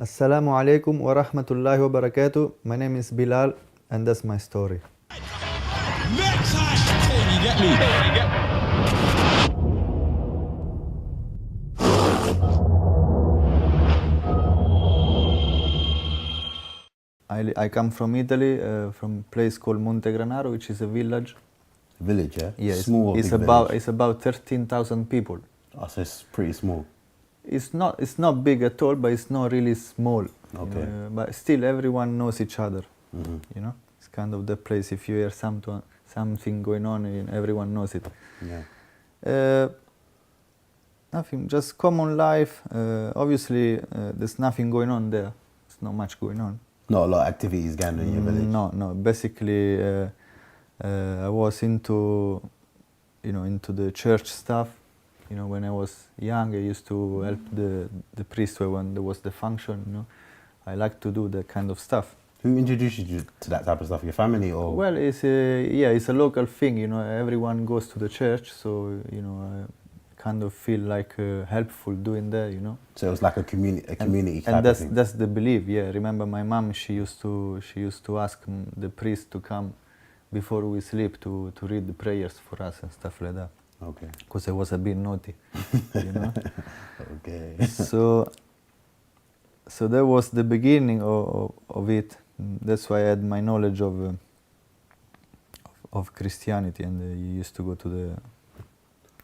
Assalamu alaikum wa rahmatullahi wa barakatuh. My name is Bilal and that's my story. Next time, you get me? You get I come from Italy, from a place called Montegranaro, which is a village. Village, yeah? Yeah, Small or it's big about village? it's about 13,000 people. Oh, so it's pretty small. It's not big at all, but it's not really small. Okay. But still, everyone knows each other. Mm-hmm. You know, it's kind of the place. If you hear something going on, everyone knows it. Yeah. Nothing, just common life. Obviously, there's nothing going on there. There's not much going on. Not a lot of activities going on in your village? No. Basically, I was into the church stuff. You know, when I was young, I used to help the priest when there was the function. You know, I like to do that kind of stuff. Who introduced you to that type of stuff? Your family or? Well, it's a local thing. You know, everyone goes to the church, so I kind of feel like helpful doing that. You know. So it was like a community type And of thing? that's the belief. Yeah, remember my mom? She used to ask the priest to come before we sleep to read the prayers for us and stuff like that. Okay. Because I was a bit naughty, you know. Okay. So that was the beginning of it. That's why I had my knowledge of Christianity, and you used to go to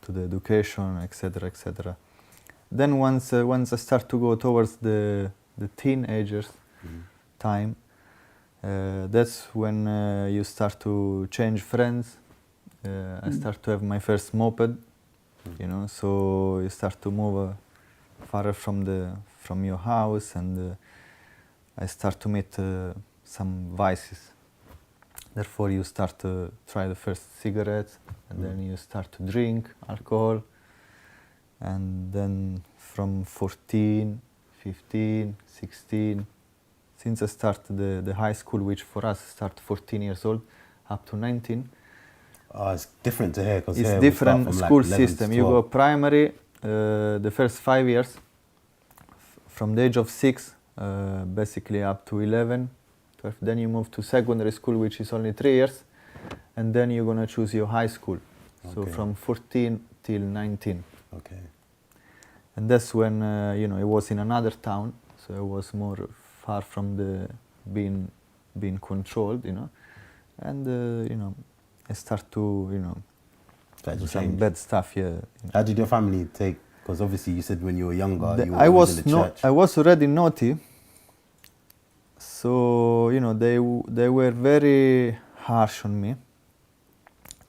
the education, etc., etc. Then once I start to go towards the teenagers time, that's when you start to change friends. I start to have my first moped, you know. So you start to move farther from your house, and I start to meet some vices. Therefore, you start to try the first cigarettes, and then you start to drink alcohol. And then from 14, 15, 16, since I started the high school, which for us start 14 years old, up to 19. Oh, it's different to here, because It's here different we start from school like 11 to system. You go 12. primary, the first 5 years, from the age of 6, basically up to 11, 12. Then you move to secondary school, which is only 3 years, and then you're gonna choose your high school. So Okay. from 14 till 19. Okay. And that's when it was in another town, so it was more far from the being controlled, you know. And I start to Started do to some change. bad stuff. Yeah. How did your family take? Because obviously you said when you were younger, you were I always was in the church. I was already naughty, so they were very harsh on me.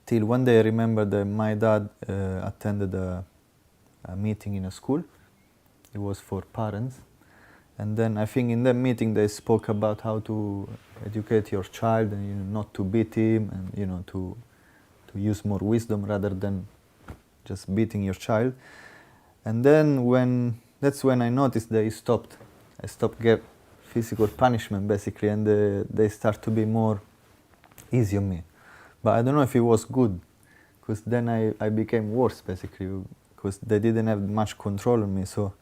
Till one day I remember that my dad attended a meeting in a school. It was for parents, and then I think in that meeting they spoke about how to educate your child, and not to beat him, and to use more wisdom rather than just beating your child. And then that's when I noticed they stopped. I stopped get physical punishment basically, and they start to be more easy on me. But I don't know if it was good, because then I became worse basically, because they didn't have much control on me. So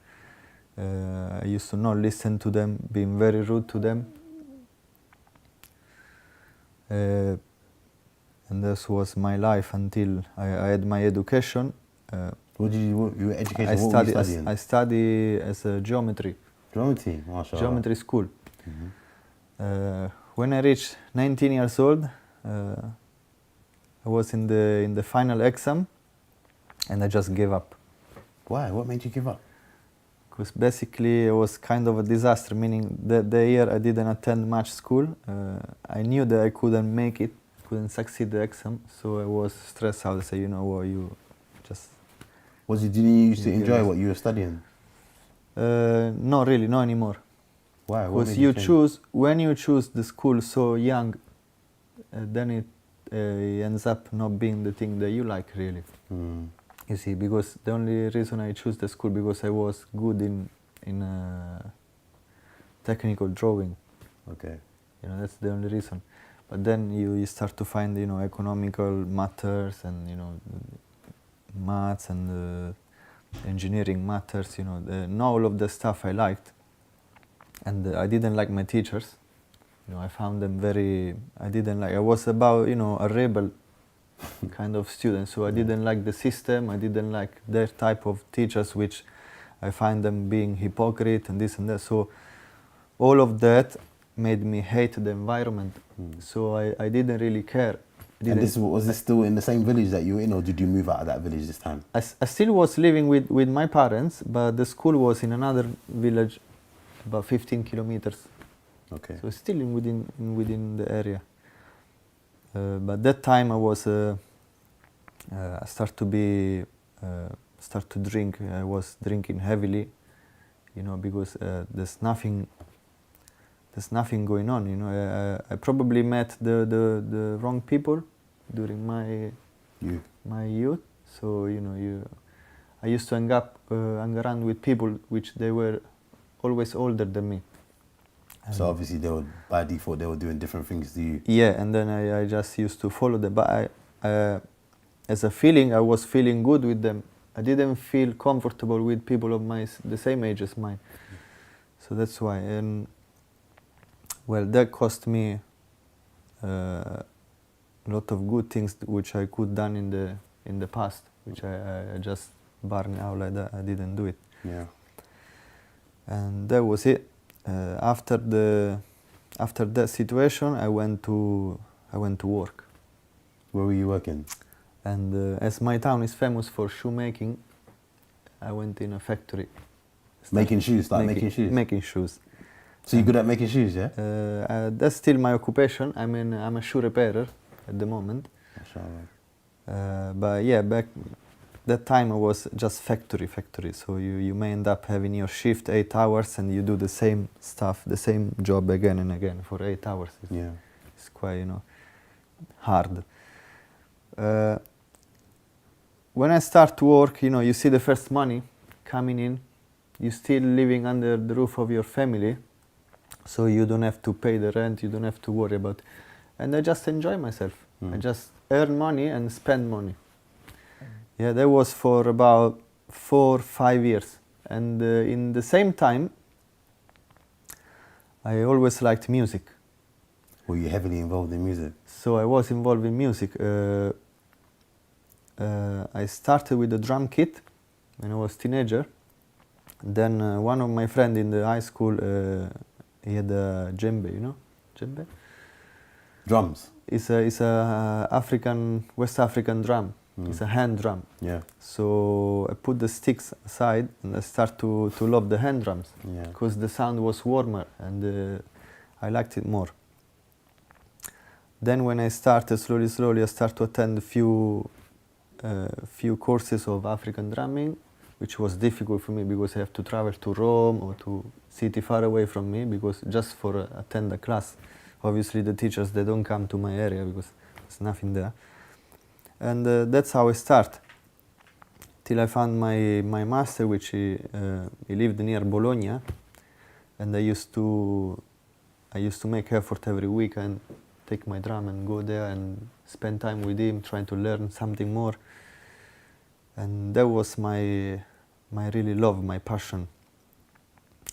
I used to not listen to them, being very rude to them. And this was my life until I had my education. What did you were education? I What were you study studying? I study as a geometry Mashallah. geometry school. When I reached 19 years old, I was in the final exam, and I just gave up. Why? What made you give up? Because basically it was kind of a disaster, meaning that the year I didn't attend much school. I knew that I couldn't make it, couldn't succeed the exam, so I was stressed out. I said, you know what, you just... Did you used to Yeah, enjoy yes. what you were studying? Not really, not anymore. Why? What Because made you change? when you choose the school so young, then it ends up not being the thing that you like really. You see, because the only reason I choose the school because I was good in technical drawing. Okay. That's the only reason. But then you start to find economical matters, and maths, and engineering matters. Not all of the stuff I liked. and I didn't like my teachers. You know, I found them very. I didn't like. I was about, you know, a rebel kind of student, so I didn't like the system. I didn't like their type of teachers, which I find them being hypocrite and this and that. So all of that made me hate the environment. So I didn't really care. And was this still in the same village that you were in, or did you move out of that village this time? I still was living with my parents, but the school was in another village, about 15 kilometers. Okay. So still within the area. But that time I was I start to drink. I was drinking heavily, you know, because there's nothing going on. You know, I probably met the wrong people during my youth. So you know, I used to hang around with people which they were always older than me. So obviously they were, by default, they were doing different things to you. Yeah, and then I just used to follow them. But as a feeling, I was feeling good with them. I didn't feel comfortable with people of the same age as mine. So that's why. And well, that cost me a lot of good things which I could done in the past, which I just burned out like that. I didn't do it. Yeah. And that was it. After that situation, I went to work. Where were you working? And as my town is famous for shoemaking, I went in a factory. Making shoes, making shoes? Making shoes. So you're good at making shoes, yeah? That's still my occupation. I'm a shoe repairer at the moment. But yeah, back that time I was just factory. So you may end up having your shift 8 hours and you do the same stuff, the same job again and again for 8 hours. It's quite, you know, hard. When I start to work, you know, you see the first money coming in. You're still living under the roof of your family, so you don't have to pay the rent. You don't have to worry about. And I just enjoy myself. I just earn money and spend money. Yeah, that was for about 4 or 5 years. And in the same time, I always liked music. Were you heavily involved in music? So I was involved in music. I started with the drum kit when I was a teenager. Then one of my friends in the high school, he had a djembe, you know? Djembe? Drums? It's a West African drum. It's a hand drum. Yeah. So I put the sticks aside and I start to love the hand drums. Because the sound was warmer and I liked it more. Then when I started slowly, I start to attend a few courses of African drumming, which was difficult for me because I have to travel to Rome or to city far away from me because just for attend a class. Obviously the teachers, they don't come to my area because there's nothing there. And that's how I start. Till I found my master, which he lived near Bologna, and I used to make effort every week and take my drum and go there and spend time with him, trying to learn something more. And that was my really love, my passion.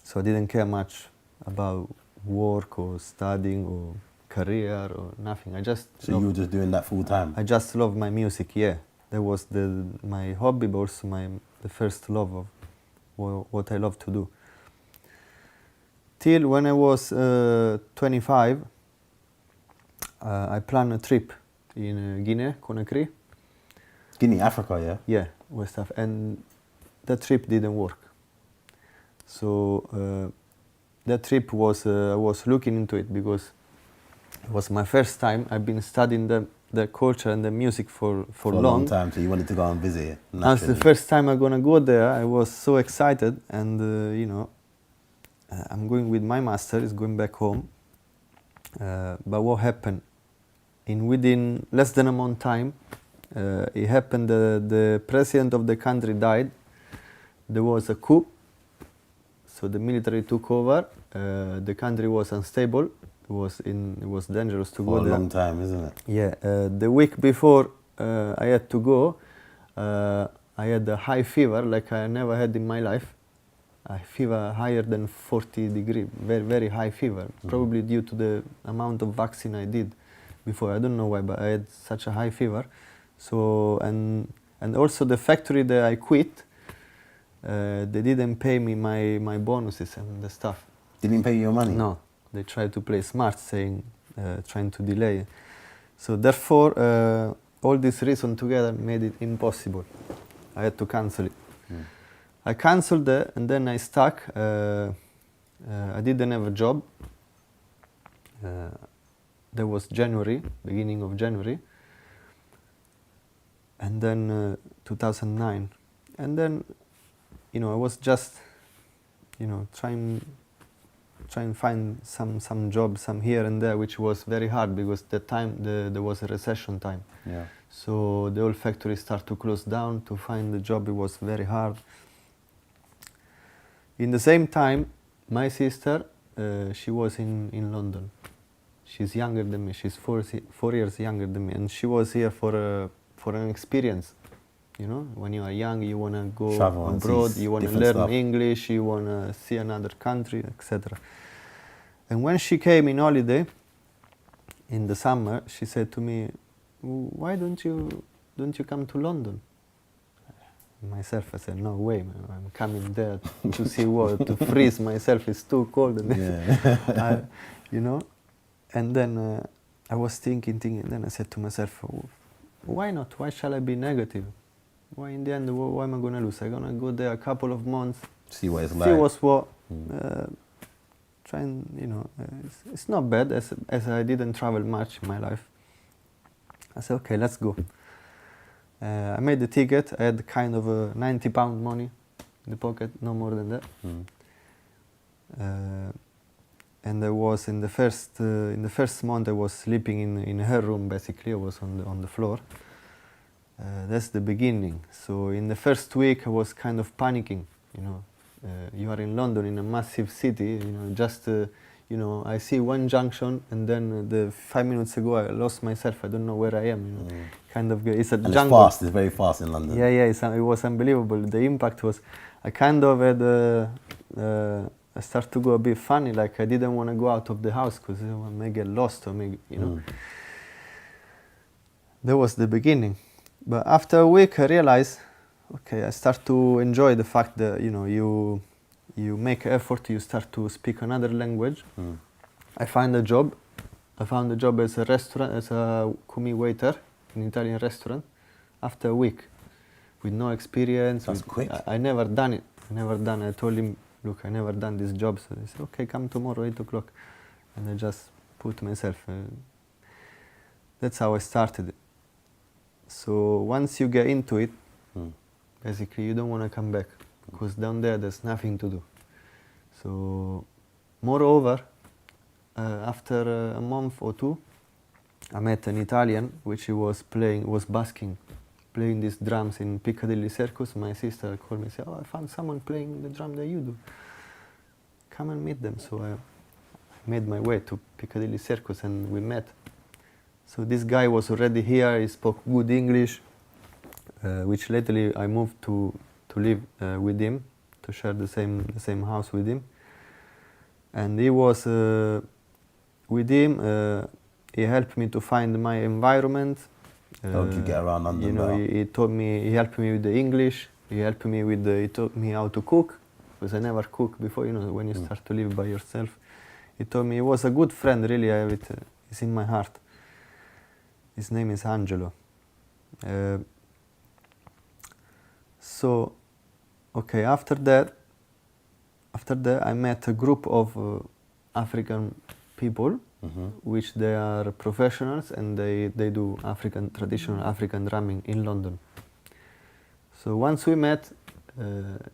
So I didn't care much about work or studying or career or nothing. So you were just doing that full time? I just love my music, yeah. That was my hobby, but also the first love of what I love to do. Till when I was 25, I planned a trip in Guinea, Conakry. Guinea, Africa, yeah? Yeah, West Africa. And that trip didn't work. So that trip was, I was looking into it because it was my first time. I've been studying the culture and the music for a long time, so you wanted to go and visit. That's the first time I'm gonna go there. I was so excited, and you know, I'm going with my master. He's going back home. But what happened? Within less than a month time, it happened. The president of the country died. There was a coup. So the military took over. The country was unstable. It was dangerous to go there. For a long time, isn't it? Yeah. The week before I had to go, I had a high fever like I never had in my life. a fever higher than 40 degree, very, very high fever, probably due to the amount of vaccine I did before. I don't know why, but I had such a high fever. So, and also the factory that I quit, they didn't pay me my bonuses and the stuff. Didn't pay you your money? No, they tried to play smart, saying, trying to delay. So therefore, all this reason together made it impossible. I had to cancel it. I cancelled it, and then I stuck. I didn't have a job. That was January, beginning of January. And then 2009. And then, I was just, trying find some job, some here and there, which was very hard because that time there was a recession time. Yeah. So the whole factory started to close down. To find the job, it was very hard. In the same time, my sister, she was in London. She's younger than me. She's 4 years younger than me, and she was here for an experience. When you are young, you want to go Travel abroad, you want to learn stuff. English, you want to see another country, etc. And when she came in holiday in the summer, she said to me, "Why don't you come to London?" Myself, I said, "No way, man. I'm coming there to see what, to freeze myself. It's too cold." And Yeah. And then I was thinking, and then I said to myself, "Why not? Why shall I be negative? Why in the end, why am I going to lose? I'm going to go there a couple of months, See what it's see like. what's what, try and, it's not bad as I didn't travel much in my life." I said, "Okay, let's go." I made the ticket. I had kind of a £90 money in the pocket, no more than that. And I was in the first month I was sleeping in her room. Basically, I was on the floor. That's the beginning. So in the first week I was kind of panicking. You are in London, in a massive city. Just I see one junction, and then 5 minutes ago I lost myself. I don't know where I am. Kind of it's a And jungle. it's fast. It's very fast in London. Yeah. It was unbelievable. The impact was, I kind of had, I started to go a bit funny, like I didn't want to go out of the house because I may get lost or maybe, That was the beginning. But after a week I realized, okay, I start to enjoy the fact that, you make effort, you start to speak another language. I found a job. I found a job as a restaurant, as a kumi waiter in an Italian restaurant after a week with no experience. That's quick. I never done it. I told him, "Look, I never done this job." So he said, "Okay, come tomorrow, 8 o'clock." And I just put myself. That's how I started it. So once you get into it, basically you don't want to come back because down there's nothing to do. So moreover, after a month or two, I met an Italian which he was busking, playing these drums in Piccadilly Circus. My sister called me and said, "Oh, I found someone playing the drum that you do. Come and meet them." So I made my way to Piccadilly Circus and we met. So this guy was already here. He spoke good English, which lately I moved to live with him, to share the same house with him. And he was with him. He helped me to find my environment. Helped you get around London better. He taught me. He helped me with the English. He helped me with. He taught me how to cook, because I never cooked before. When you start to live by yourself, he taught me. He was a good friend. Really, I have it. It's in my heart. His name is Angelo. So, okay. After that, I met a group of African people, which they are professionals and they do traditional African drumming in London. So once we met,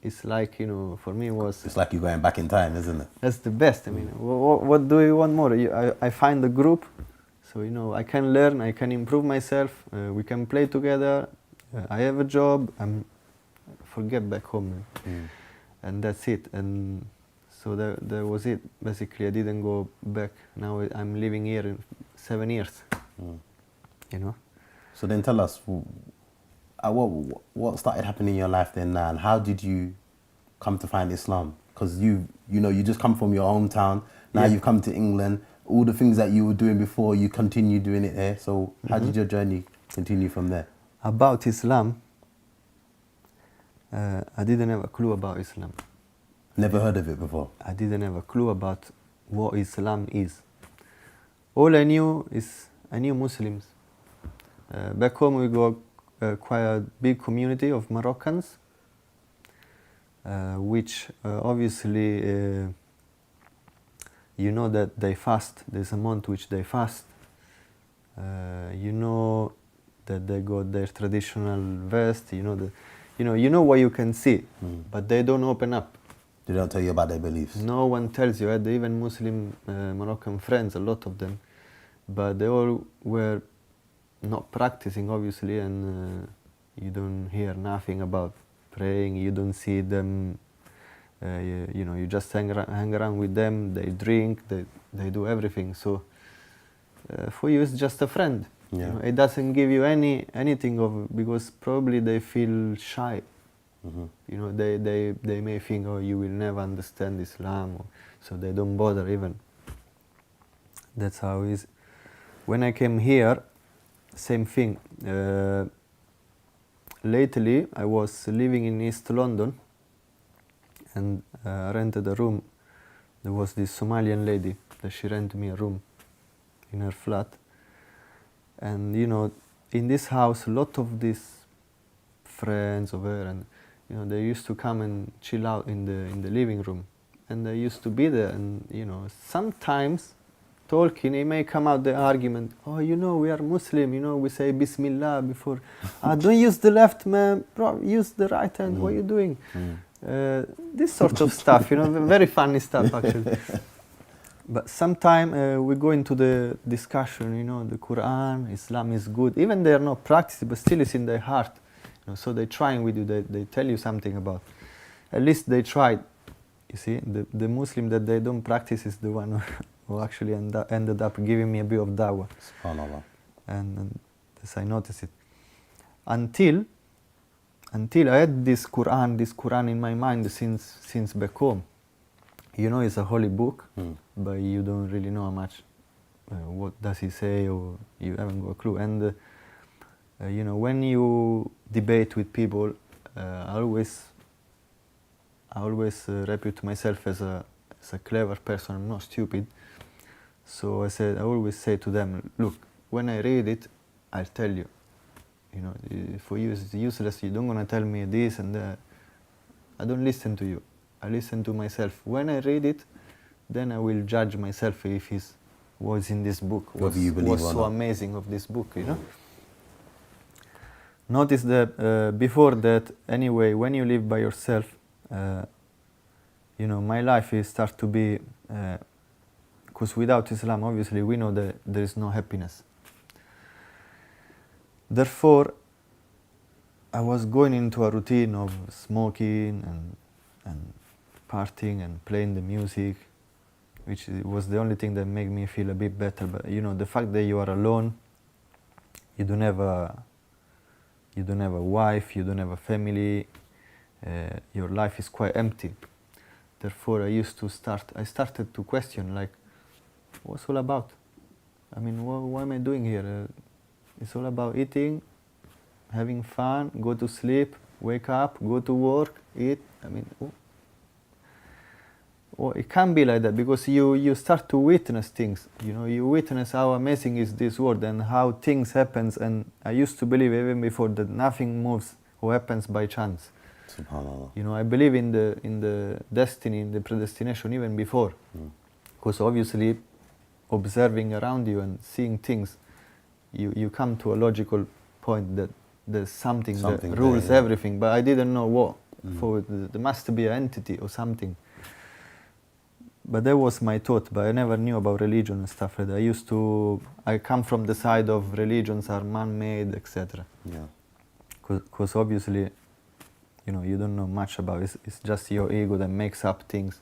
it's like, for me It's like you're going back in time, isn't it? that's the best. I mean, what do you want more? I find a group, so I can learn, I can improve myself, we can play together, I have a job, forget back home, and that's it. And so that was it. Basically, I didn't go back. Now I'm living here in 7 years. So then tell us, what started happening in your life then now, and how did you come to find Islam? Because you just come from your hometown. Now Yeah. you've come to England. All the things that you were doing before, you continue doing it there. So how did your journey continue from there? About Islam, I didn't have a clue about Islam. Never heard of it before. I didn't have a clue about what Islam is. All I knew is I knew Muslims. Back home we got quite a big community of Moroccans, which obviously you know that they fast. There's a month which they fast. You know that they got their traditional vest. You know what you can see, but they don't open up. They don't tell you about their beliefs. No one tells you. I had even Muslim Moroccan friends, a lot of them, but they all were not practicing, obviously, and you don't hear nothing about praying. You don't see them. You just hang around with them. They drink. They do everything. So for you, it's just a friend. Yeah. You know, it doesn't give you anything of, because probably they feel shy. You know, they may think, oh, you will never understand Islam, so they don't bother even. That's how it is. When I came here, same thing. Lately, I was living in East London, and I rented a room. There was this Somalian lady that she rented me a room in her flat. And you know, in this house, a lot of these friends of her, and you know, they used to come and chill out in the living room, and they used to be there. And you know, sometimes talking, it may come out the argument. Oh, you know, we are Muslim. You know, we say Bismillah before. Don't use the left, man. Bro, use the right hand. What are you doing? This sort of stuff. You know, very funny stuff actually. But sometimes we go into the discussion, you know, the Quran, Islam is good. Even they are not practicing, but still it's in their heart. You know, so they're trying with you, they tell you something about. At least they tried. You see, the Muslim that they don't practice is the one who actually ended up giving me a bit of dawah. SubhanAllah. And as I noticed it. Until I had this Quran in my mind since back home. You know, it's a holy book, but you don't really know how much, what does he say, or you haven't got a clue. And you know, when you debate with people, I always repute myself as a clever person. I'm not stupid. So I always say to them, look, when I read it, I'll tell you. You know, for you it's useless. You don't gonna tell me this and that. I don't listen to you. I listen to myself. When I read it, then I will judge myself if what's in this book was so amazing of this book, you know. Notice that before that, anyway, when you live by yourself, you know, my life is start to be, because without Islam, obviously, we know that there is no happiness. Therefore, I was going into a routine of smoking and partying and playing the music, which was the only thing that made me feel a bit better. But you know, the fact that you are alone, you don't have a wife, you don't have a family, your life is quite empty. Therefore, I started to question, like, what's all about? I mean, what am I doing here? It's all about eating, having fun, go to sleep, wake up, go to work, eat. I mean, it can't be like that, because you start to witness things. You know, you witness how amazing is this world and how things happens. And I used to believe even before that nothing moves or happens by chance. SubhanAllah. You know, I believe in the destiny, in the predestination even before, because obviously, observing around you and seeing things, you come to a logical point that there's something that rules there, yeah. everything. But I didn't know what. For there must be an entity or something. But that was my thought, but I never knew about religion and stuff like that. I come from the side of religions are man-made, etc. Yeah. Because obviously, you know, you don't know much about it. It's just your ego that makes up things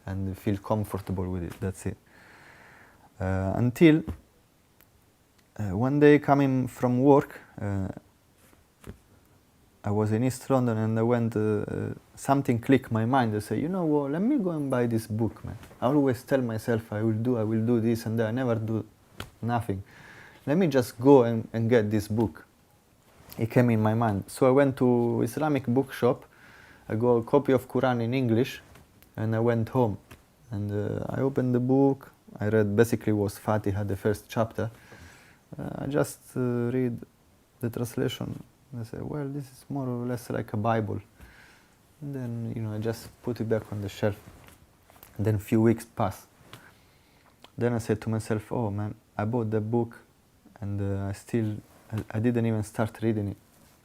and you feel comfortable with it, that's it. Until one day coming from work, I was in East London and I went, something clicked my mind. I said, you know what, let me go and buy this book, man. I always tell myself I will do this and that. I never do nothing. Let me just go and get this book. It came in my mind. So I went to Islamic bookshop. I got a copy of Quran in English and I went home. And I opened the book. I read, basically was Fatiha, the first chapter. I just read the translation. I said, well, this is more or less like a Bible. And then, you know, I just put it back on the shelf. And then a few weeks passed. Then I said to myself, oh man, I bought the book and I didn't even start reading it.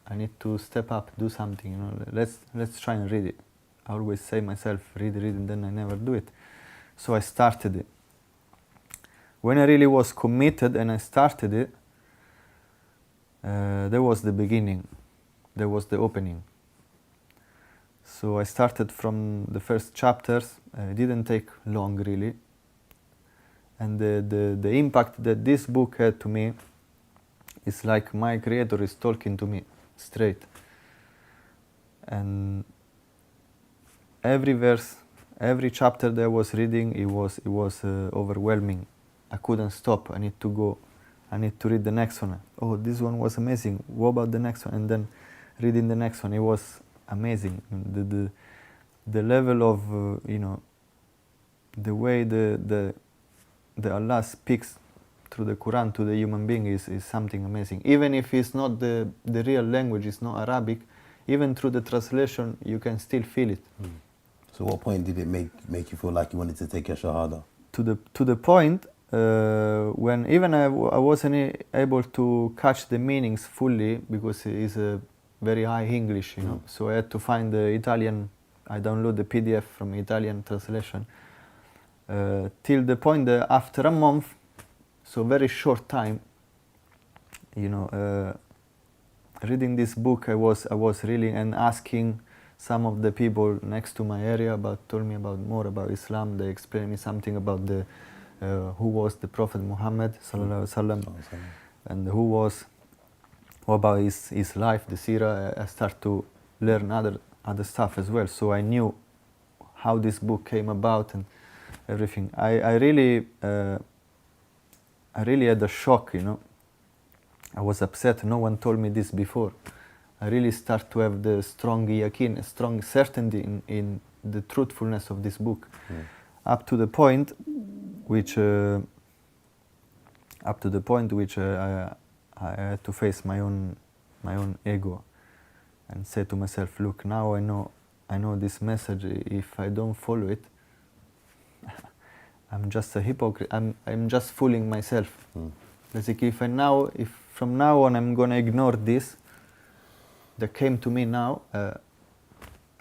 I need to step up, do something, you know, let's try and read it. I always say myself, read, and then I never do it. So I started it. When I really was committed and I started it, there was the beginning, there was the opening. So I started from the first chapters. It didn't take long really. And the impact that this book had to me is like my creator is talking to me straight. And every verse, every chapter that I was reading, it was overwhelming. I couldn't stop. I need to go. I need to read the next one. Oh, this one was amazing. What about the next one? And then reading the next one, it was amazing. The level of you know, the way the Allah speaks through the Quran to the human being is something amazing. Even if it's not the real language, it's not Arabic, even through the translation, you can still feel it. So what point did it make you feel like you wanted to take your Shahada? To the point when even I wasn't able to catch the meanings fully because it is a very high English, you know. So I had to find the Italian. I download the PDF from Italian translation. Till the point that after a month, so very short time, you know, reading this book, I was really and asking some of the people next to my area told me more about Islam. They explained me something about who was the Prophet Muhammad sallallahu alaihi wasallam, and what about his life, the seerah. I start to learn other stuff as well. So I knew how this book came about and everything. I really had a shock, you know. I was upset. No one told me this before. I really start to have the strong yaqeen, a strong certainty in the truthfulness of this book, up to the point which I had to face my own ego and say to myself, look, now I know this message. If I don't follow it, I'm just a hypocrite. I'm just fooling myself. Basically, if from now on I'm gonna ignore this that came to me now,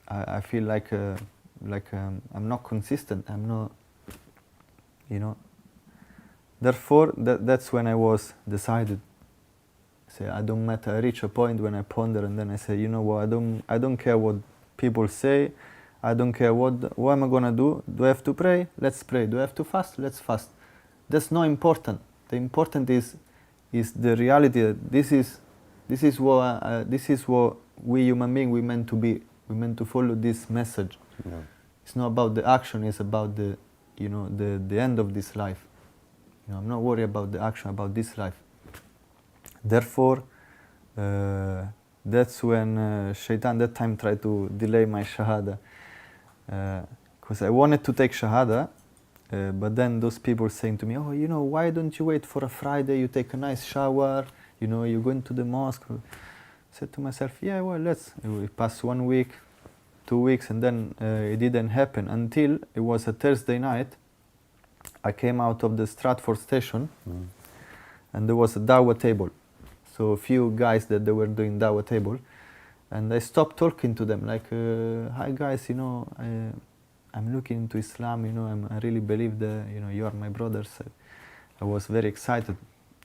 I feel like I'm not consistent. I'm not, you know. Therefore, that's when I was decided. Say I don't matter. I reach a point when I ponder, and then I say, you know what? I don't care what people say. I don't care what am I gonna do. Do I have to pray? Let's pray. Do I have to fast? Let's fast. That's not important. The important is the reality that this is what we human beings we meant to be. We meant to follow this message. Yeah. It's not about the action. It's about the end of this life. You know, I'm not worried about the action, about this life. Therefore, that's when Shaitan that time tried to delay my Shahada. Because I wanted to take Shahada, but then those people saying to me, oh, you know, why don't you wait for a Friday, you take a nice shower, you know, you go into the mosque. I said to myself, yeah, well, it passed 1 week, 2 weeks, and then it didn't happen until it was a Thursday night. I came out of the Stratford station, and there was a dawah table. So a few guys that they were doing dawah table, and I stopped talking to them like, hi guys, you know, I'm looking into Islam, you know, I really believe that, you know, you are my brothers. I was very excited,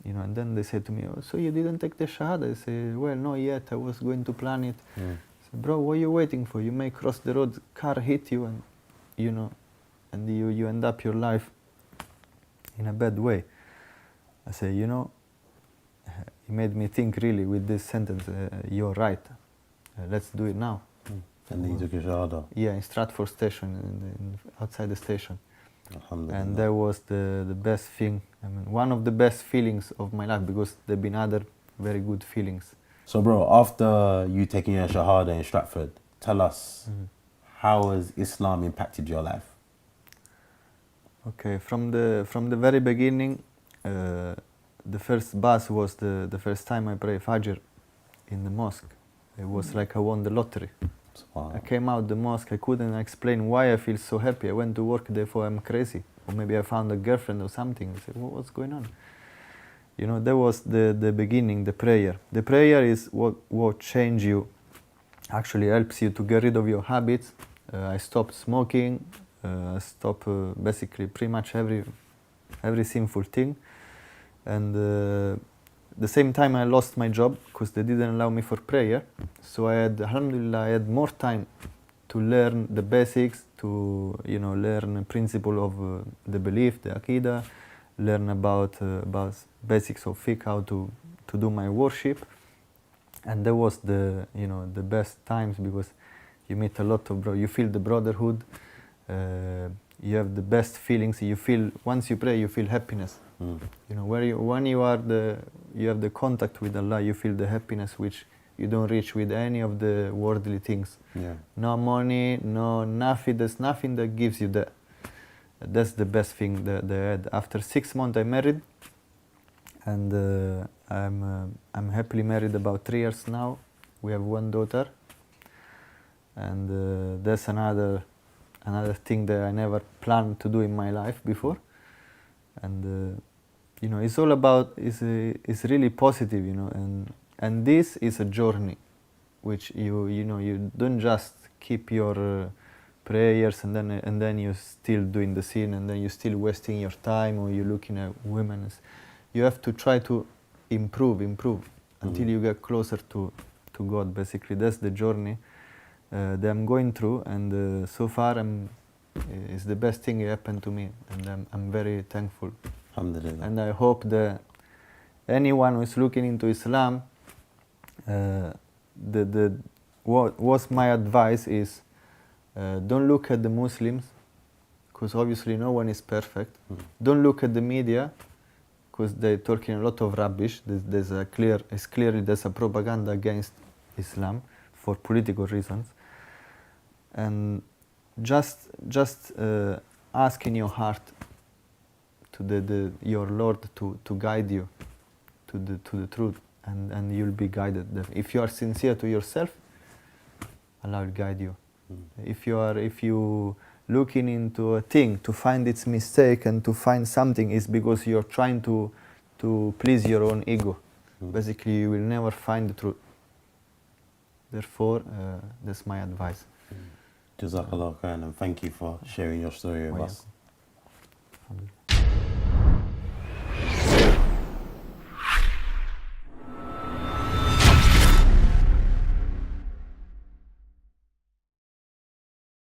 you know, and then they said to me, oh, so you didn't take the Shahada? I said, well, not yet, I was going to plan it. I said, bro, what are you waiting for? You may cross the road, car hit you, and, you know, and you end up your life in a bad way. I said, you know, it made me think really with this sentence, you're right. let's do it now. And then you took your shahada. Yeah, in Stratford Station, outside the station. Alhamdulillah. And that was the best thing, I mean, one of the best feelings of my life, because there have been other very good feelings. So bro, after you taking your shahada in Stratford, tell us, how has Islam impacted your life? Okay, from the very beginning, the first bus was the first time I prayed Fajr in the mosque. It was like I won the lottery. I came out the mosque, I couldn't explain why I feel so happy. I went to work, therefore I'm crazy. Or maybe I found a girlfriend or something. I said, what's going on? You know, that was the beginning, the prayer. The prayer is what change you, actually helps you to get rid of your habits. I stopped smoking, I stopped basically pretty much every sinful thing. And the same time I lost my job because they didn't allow me for prayer. So I had, alhamdulillah, I had more time to learn the basics, to learn the principle of the belief, the aqidah, learn about basics of fiqh, how to do my worship. And that was the best times, because you meet a lot of you feel the brotherhood, you have the best feelings. You feel, once you pray, you feel happiness. You know, when you have the contact with Allah, you feel the happiness which you don't reach with any of the worldly things. Yeah. No money, no nothing. There's nothing that gives you that. That's the best thing that I had. After 6 months, I married, and I'm happily married about 3 years now. We have 1 daughter, and that's another thing that I never planned to do in my life before. And it's all about, it's really positive, and this is a journey which you don't just keep your prayers and then you're still doing the sin, and then you're still wasting your time, or you're looking at women. You have to try to improve until you get closer to God. Basically, that's the journey that I'm going through, and so far it's the best thing that happened to me, and I'm very thankful. Alhamdulillah. And I hope that anyone who is looking into Islam, what's my advice is, don't look at the Muslims, because obviously no one is perfect. Don't look at the media, because they're talking a lot of rubbish. It's clearly there's a propaganda against Islam for political reasons. And just ask in your heart to your Lord to guide you to the truth, and you'll be guided. If you are sincere to yourself, Allah will guide you. If you looking into a thing to find its mistake and to find something, is because you're trying to please your own ego. Basically, you will never find the truth. Therefore, that's my advice. Jazakallah khairan, and thank you for sharing your story with us. Alhamdulillah.